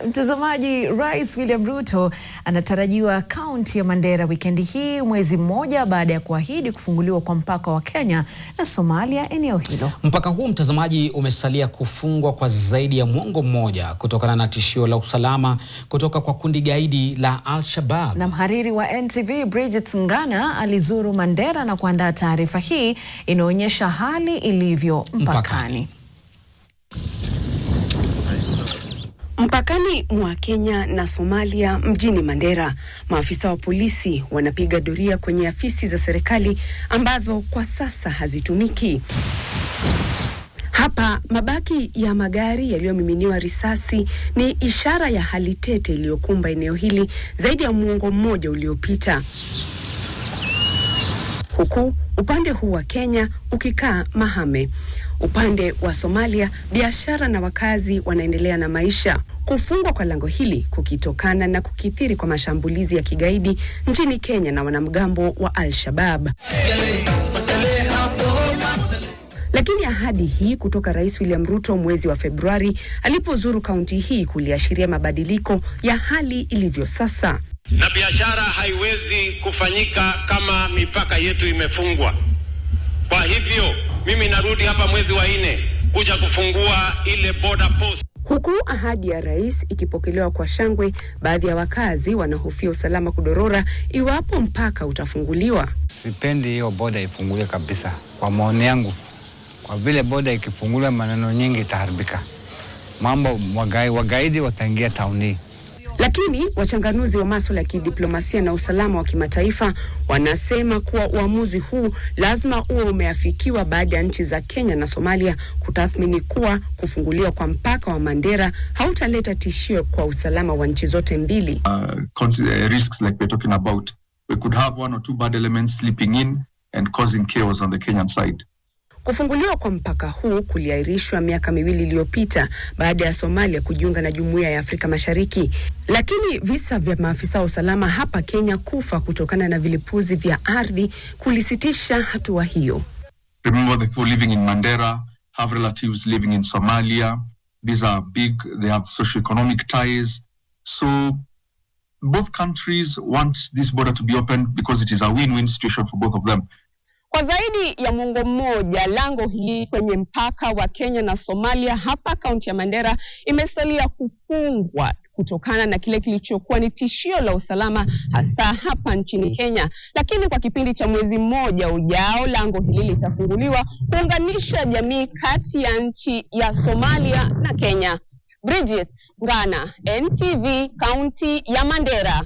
Mtazamaji, Rais William Ruto anatarajiwa kaunti ya Mandera wikendi hii, mwezi mmoja baada ya kuahidi kufunguliwa kwa mpaka wa Kenya na Somalia eneo hilo. Mpaka huu, mtazamaji, umesalia kufungwa kwa zaidi ya mwongo mmoja kutokana na tishio la usalama kutoka kwa kundi gaidi la Al-Shabaab. Na mhariri wa NTV Bridget Ngana alizuru Mandera na kuandaa taarifa hii inaonyesha hali ilivyo mpakani. Mpakani mwa Kenya na Somalia mjini Mandera, maafisa wa polisi wanapiga doria kwenye afisi za serikali ambazo kwa sasa hazitumiki. Hapa mabaki ya magari yaliyomiminiwa risasi ni ishara ya hali tete iliyokumba eneo hili zaidi ya muongo mmoja uliopita. Huku upande huu wa Kenya ukikaa mahame. Upande wa Somalia, biashara na wakazi wanaendelea na maisha. Kufungwa kwa lango hili kukitokana na kukithiri kwa mashambulizi ya kigaidi nchini Kenya na wanamgambo wa Al-Shabaab. Lakini ahadi hii kutoka Rais William Ruto mwezi wa Februari alipozuru kaunti hii kuliashiria mabadiliko ya hali ilivyo sasa. Na biashara haiwezi kufanyika kama mipaka yetu imefungwa. Kwa hivyo mimi narudi hapa mwezi wa 4 kuja kufungua ile border post. Huku ahadi ya rais ikipokelewa kwa shangwe, baadhi ya wakazi wanahofia usalama kudorora iwapo mpaka utafunguliwa. Sipendi hiyo border ifunguliwe kabisa kwa maoni yangu. Kwa vile border ikifunguliwa maneno nyingi itaharibika. Mambo wagaidi wataingia tauni. Lakini wachanganuzi wa masuala ya kidiplomasia na usalama wa kimataifa wanasema kuwa uamuzi huu lazima uwe umeafikiwa baada ya nchi za Kenya na Somalia kutathmini kuwa kufunguliwa kwa mpaka wa Mandera hautaleta tishio kwa usalama wa nchi zote mbili. Risks like we're talking about, we could have 1 or 2 bad elements slipping in and causing chaos on the Kenyan side. Kufunguliwa kwa mpaka huu kuliahirishwa miaka 2 iliyopita baada ya Somalia kujiunga na Jumuiya ya Afrika Mashariki. Lakini visa vya maafisa wa usalama hapa Kenya kufa kutokana na vilipuzi vya ardhi kulisitisha hatua hiyo. Remember, the people living in Mandera have relatives living in Somalia. These are big, they have socio-economic ties. So both countries want this border to be open because it is a win-win situation for both of them. Kwa zaidi ya muongo mmoja, lango hili kwenye mpaka wa Kenya na Somalia hapa kaunti ya Mandera imesalia kufungwa kutokana na kile kilichokuwa ni tishio la usalama hasa hapa nchini Kenya. Lakini kwa kipindi cha mwezi mmoja ujao, lango hili litafunguliwa kuunganisha jamii kati ya nchi ya Somalia na Kenya. Bridget Ngana, NTV, kaunti ya Mandera.